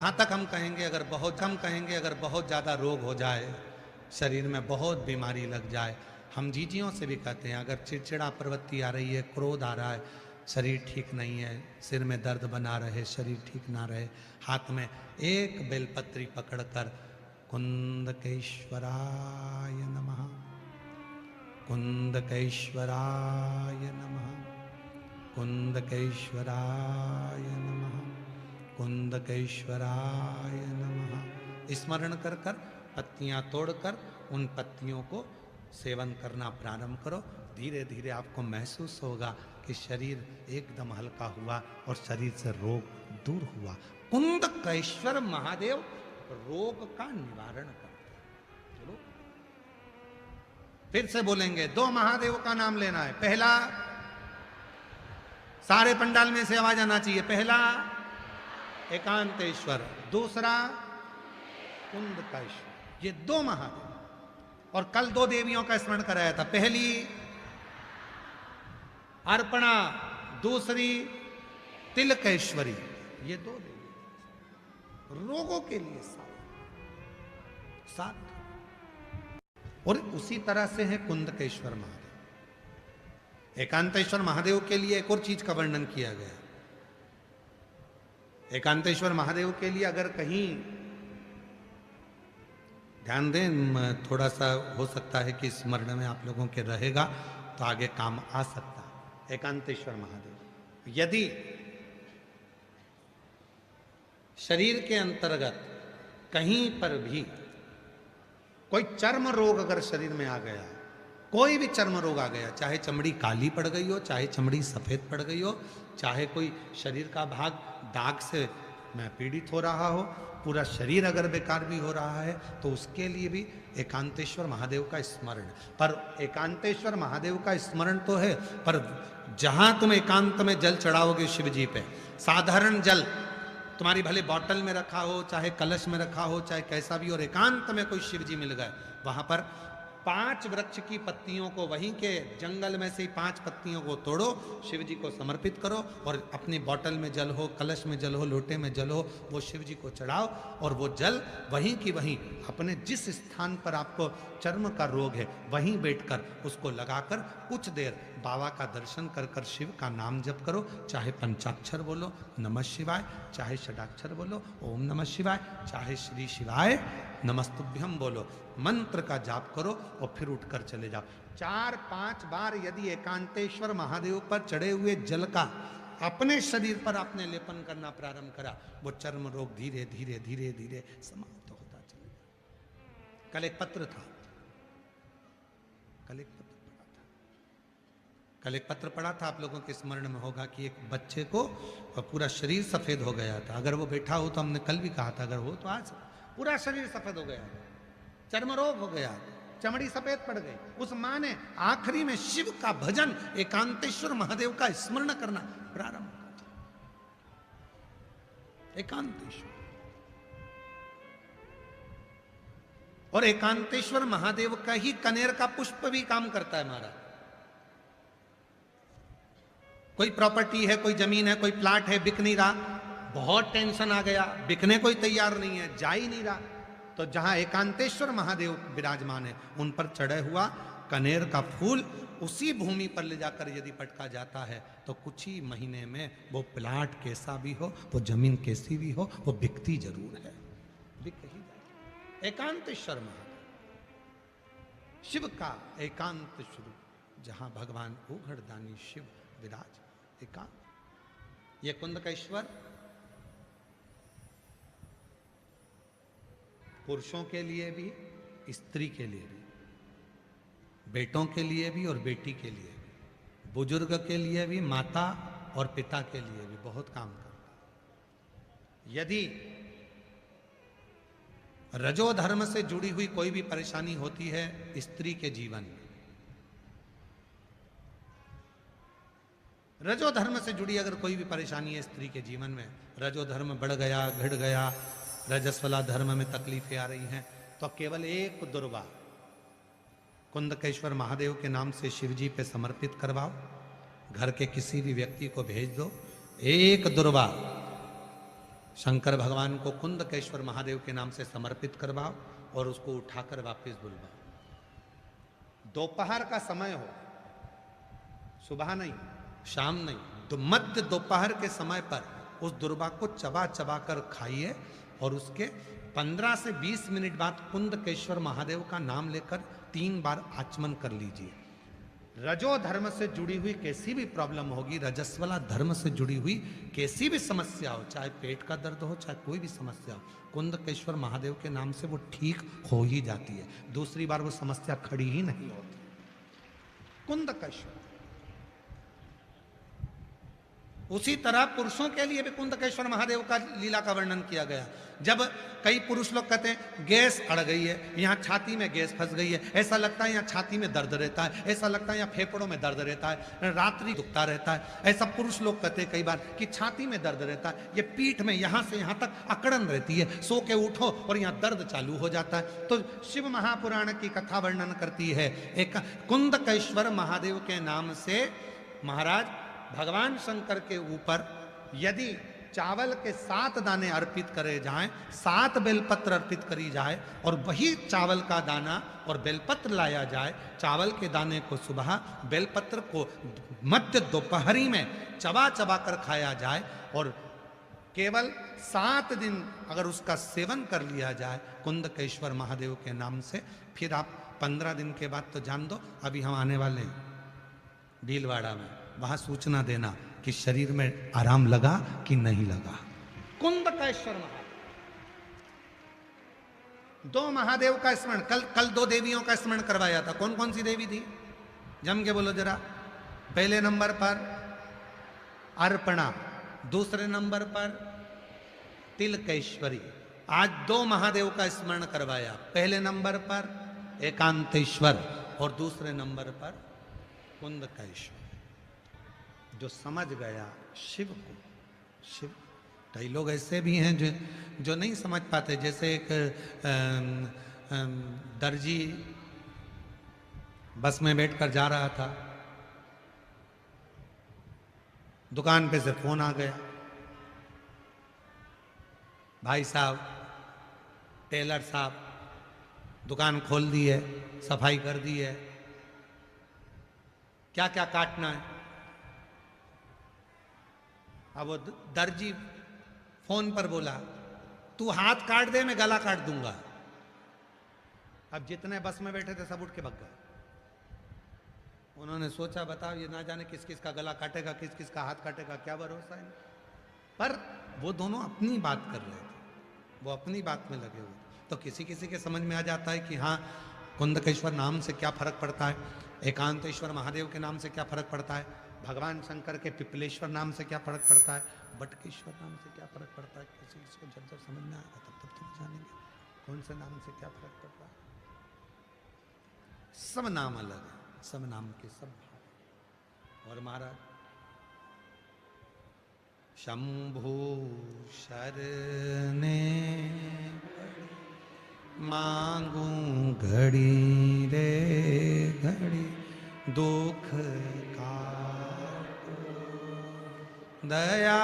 हाँ तक हम कहेंगे अगर बहुत ज़्यादा रोग हो जाए, शरीर में बहुत बीमारी लग जाए, हम जीजियों से भी कहते हैं अगर चिड़चिड़ा प्रवृत्ति आ रही है, क्रोध आ रहा है, शरीर ठीक नहीं है, सिर में दर्द बना रहे, शरीर ठीक ना रहे, हाथ में एक बेलपत्री पकड़कर कुंदकेश्वराय नमः, कुंदकेश्वराय नमः, कुंदकेश्वराय नमः, कुंदकेश्वराय नमः स्मरण कर कर पत्तियां तोड़कर उन पत्तियों को सेवन करना प्रारंभ करो। धीरे धीरे आपको महसूस होगा कि शरीर एकदम हल्का हुआ और शरीर से रोग दूर हुआ। कुंदकेश्वर महादेव रोग का निवारण करते हैं। चलो फिर से बोलेंगे, 2 महादेव का नाम लेना है। पहला, सारे पंडाल में से आवाज आना चाहिए, पहला एकांतेश्वर, दूसरा कुंदकेश्वर। ये 2 महादेव। और कल 2 देवियों का स्मरण कराया था, पहली अर्पणा, दूसरी तिलकेश्वरी। ये 2 देवी रोगों के लिए साथ। और उसी तरह से है कुंदकेश्वर महादेव। एकांतेश्वर महादेव के लिए एक और चीज का वर्णन किया गया। एकांतेश्वर महादेव के लिए अगर कहीं ध्यान दें, थोड़ा सा हो सकता है कि स्मरण में आप लोगों के रहेगा तो आगे काम आ सकता है। एकांतेश्वर महादेव, यदि शरीर के अंतर्गत कहीं पर भी कोई चर्म रोग अगर शरीर में आ गया, कोई भी चर्म रोग आ गया, चाहे चमड़ी काली पड़ गई हो, चाहे चमड़ी सफेद पड़ गई हो, चाहे कोई शरीर का भाग दाग से मैं पीड़ित हो रहा हो, पूरा शरीर अगर बेकार भी हो रहा है, तो उसके लिए भी एकांतेश्वर महादेव का स्मरण। पर एकांतेश्वर महादेव का स्मरण तो है, पर जहां तुम एकांत में जल चढ़ाओगे शिव जी पे, साधारण जल तुम्हारी भले बॉटल में रखा हो, चाहे कलश में रखा हो, चाहे कैसा भी, और एकांत में कोई शिव जी मिल गए, वहां पर 5 वृक्ष की पत्तियों को, वहीं के जंगल में से 5 पत्तियों को तोड़ो, शिव जी को समर्पित करो, और अपनी बोतल में जल हो, कलश में जल हो, लोटे में जल हो, वो शिव जी को चढ़ाओ, और वो जल वहीं की वहीं अपने जिस स्थान पर आपको चर्म का रोग है वहीं बैठकर उसको लगाकर कुछ देर बाबा का दर्शन कर कर शिव का नाम जप करो। चाहे पंचाक्षर बोलो नमः शिवाय, चाहे षडाक्षर बोलो ओम नमः शिवाय, चाहे श्री शिवाय नमस्तुभ्यम बोलो, मंत्र का जाप करो और फिर उठकर चले जाओ। 4-5 बार यदि एकांतेश्वर महादेव पर चढ़े हुए जल का अपने शरीर पर आपने लेपन करना प्रारंभ करा, वो चर्म रोग धीरे धीरे धीरे धीरे समाप्त होता चलेगा। कल एक पत्र था, कल एक पत्र पढ़ा था, आप लोगों के स्मरण में होगा कि एक बच्चे को पूरा शरीर सफेद हो गया था। अगर वो बैठा हो तो हमने कल भी कहा था, अगर हो तो आज पूरा शरीर सफेद हो गया, चर्म रोग हो गया, चमड़ी सफेद पड़ गई। उस मां ने आखिरी में शिव का भजन, एकांतेश्वर महादेव का स्मरण करना प्रारंभ कर दिया। एकांतेश्वर, और एकांतेश्वर महादेव का ही कनेर का पुष्प भी काम करता है महाराज। कोई प्रॉपर्टी है, कोई जमीन है, कोई प्लाट है, बिक नहीं रहा, बहुत टेंशन आ गया, बिकने कोई तैयार नहीं है, जा ही नहीं रहा, तो जहां एकांतेश्वर महादेव विराजमान है उन पर चढ़े हुआ कनेर का फूल उसी भूमि पर ले जाकर यदि पटका जाता है तो कुछ ही महीने में वो प्लाट कैसा भी हो, वो जमीन कैसी भी हो, वो बिकती जरूर है, बिक ही जाए। एकांतेश्वर महादेव शिव का एकांत स्वरूप, जहां भगवान उघड़दानी शिव विराज एकांत। ये कुंदकेश्वर पुरुषों के लिए भी, स्त्री के लिए भी, बेटों के लिए भी और बेटी के लिए भी, बुजुर्ग के लिए भी, माता और पिता के लिए भी बहुत काम करता है। यदि रजोधर्म से जुड़ी हुई कोई भी परेशानी होती है स्त्री के जीवन में, रजोधर्म से जुड़ी अगर कोई भी परेशानी है स्त्री के जीवन में, रजोधर्म बढ़ गया, घट गया, रजस्वला धर्म में तकलीफें आ रही हैं, तो केवल एक दुर्वा कुंदकेश्वर महादेव के नाम से शिव जी पे समर्पित करवाओ, घर के किसी भी व्यक्ति को भेज दो, एक दुर्वा शंकर भगवान को कुंदकेश्वर महादेव के नाम से समर्पित करवाओ और उसको उठाकर वापस बुलवाओ। दोपहर का समय हो, सुबह नहीं, शाम नहीं, तो मध्य दोपहर के समय पर उस दुर्वा को चबा चबा कर खाइए और उसके 15 से 20 मिनट बाद कुंदकेश्वर महादेव का नाम लेकर 3 बार आचमन कर लीजिए। रजो धर्म से जुड़ी हुई कैसी भी प्रॉब्लम होगी, रजस्वला धर्म से जुड़ी हुई कैसी भी समस्या हो, चाहे पेट का दर्द हो, चाहे कोई भी समस्या हो, कुंदकेश्वर महादेव के नाम से वो ठीक हो ही जाती है। दूसरी बार वो समस्या खड़ी ही नहीं होती। कुंदकेश्वर। उसी तरह पुरुषों के लिए भी कुंदकेश्वर महादेव का लीला का वर्णन किया गया। जब कई पुरुष लोग कहते हैं गैस अड़ गई है, यहाँ छाती में गैस फंस गई है, ऐसा लगता है यहाँ छाती में दर्द रहता है, ऐसा लगता है यहाँ फेफड़ों में दर्द रहता है, रात्रि दुखता रहता है, ऐसा पुरुष लोग कहते हैं कई बार कि छाती में दर्द रहता है, ये पीठ में यहाँ से यहाँ तक अकड़न रहती है, सो के उठो और यहाँ दर्द चालू हो जाता है। तो शिव महापुराण की कथा वर्णन करती है, एक कुंदकेश्वर महादेव के नाम से महाराज भगवान शंकर के ऊपर यदि चावल के 7 दाने अर्पित करे जाएं, 7 बेलपत्र अर्पित करी जाए और वही चावल का दाना और बेलपत्र लाया जाए, चावल के दाने को सुबह, बेलपत्र को मध्य दोपहरी में चबा चबा कर खाया जाए और केवल 7 दिन अगर उसका सेवन कर लिया जाए कुंदकेश्वर महादेव के नाम से, फिर आप 15 दिन के बाद तो जान दो, अभी हम आने वाले हैं भीलवाड़ा में, वहां सूचना देना कि शरीर में आराम लगा कि नहीं लगा। कुंदकेश्वर महादेव, 2 महादेव का स्मरण, कल 2 देवियों का स्मरण करवाया था। कौन कौन सी देवी थी, जम के बोलो जरा। पहले नंबर पर अर्पणा, दूसरे नंबर पर तिलकेश्वरी। आज 2 महादेव का स्मरण करवाया, पहले नंबर पर एकांतेश्वर और दूसरे नंबर पर कुंदकेश्वर। जो समझ गया शिव को, शिव। कई लोग ऐसे भी हैं जो नहीं समझ पाते। जैसे एक दर्जी बस में बैठकर जा रहा था, दुकान पे से फोन आ गया, भाई साहब, टेलर साहब दुकान खोल दी है, सफाई कर दी है, क्या क्या काटना है। अब वो दर्जी फोन पर बोला, तू हाथ काट दे मैं गला काट दूंगा। अब जितने बस में बैठे थे सब उठ के भग गए। उन्होंने सोचा बताओ ये ना जाने किस किस का गला काटेगा, किस किस का हाथ काटेगा, क्या भरोसा है। पर वो दोनों अपनी बात कर रहे थे, वो अपनी बात में लगे हुए। तो किसी किसी के समझ में आ जाता है कि हाँ कुंदकेश्वर नाम से क्या फर्क पड़ता है, एकांतेश्वर महादेव के नाम से क्या फर्क पड़ता है, भगवान शंकर के पिपलेश्वर नाम से क्या फर्क पड़ता है, बटकेश्वर नाम से क्या फर्क पड़ता है। किसी किसी को जब जब समझ में आएगा तब तब तुम जानेंगे कौन से नाम से क्या फर्क पड़ता है। सब नाम अलग है, सब नाम के सब भाव। और महाराज शंभु शरणे मांगू घड़ी रे घड़ी दुख का दया